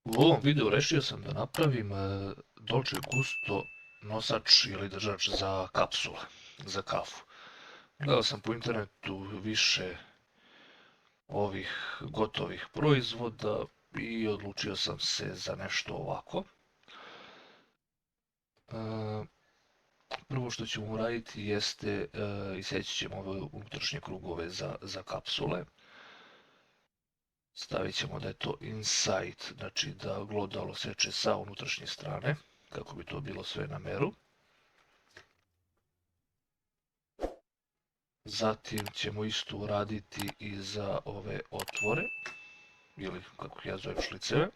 U ovom videu rešio sam da napravim Dolce Gusto nosač ili držač za kapsule, za kafu. Gledao sam po internetu više ovih gotovih proizvoda i odlučio sam se za nešto ovako. Prvo što ćemo uraditi jeste iseći ćemo ove unutrašnje krugove za kapsule. Stavit ćemo da je to inside, znači da glodalo seče sa unutrašnje strane, kako bi to bilo sve na meru. Zatim ćemo isto uraditi i za ove otvore, ili kako ja zovem šliceve.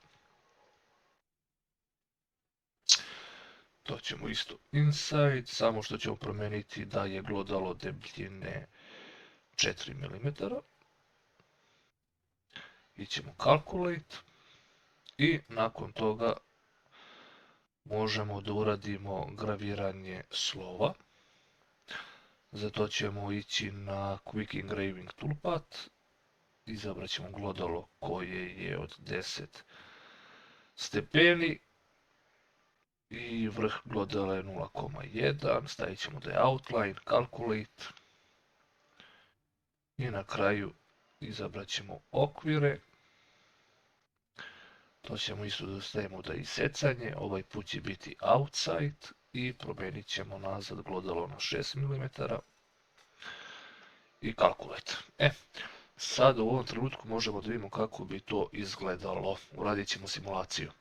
To ćemo isto inside, samo što ćemo promeniti da je glodalo debljine 4 mm. Ićemo calculate i nakon toga možemo da uradimo graviranje slova. Za to ćemo ići na Quick Engraving Toolpath, izabrat ćemo glodalo koje je od 10 stepeni i vrh glodala je 0,1, stavit ćemo da je outline, calculate i na kraju izabrat ćemo okvire. To ćemo isto da stavimo da je isecanje, ovaj put će biti outside i promenit ćemo nazad glodalo na 6 mm i calculate. Sad u ovom trenutku možemo da vidimo kako bi to izgledalo. Uradit ćemo simulaciju.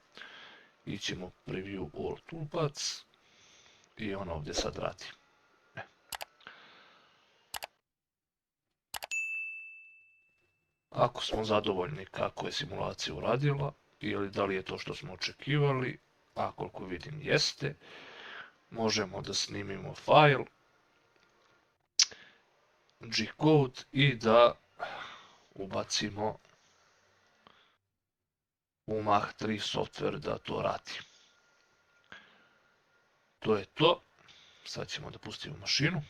Ićemo preview all toolpaths i on ovdje sad radi. Ako smo zadovoljni kako je simulacija uradila ili da li je to što smo očekivali, a koliko vidim jeste, možemo da snimimo file G-code i da ubacimo u Mach 3 software da to radi. To je to. Sad ćemo da pustimo mašinu.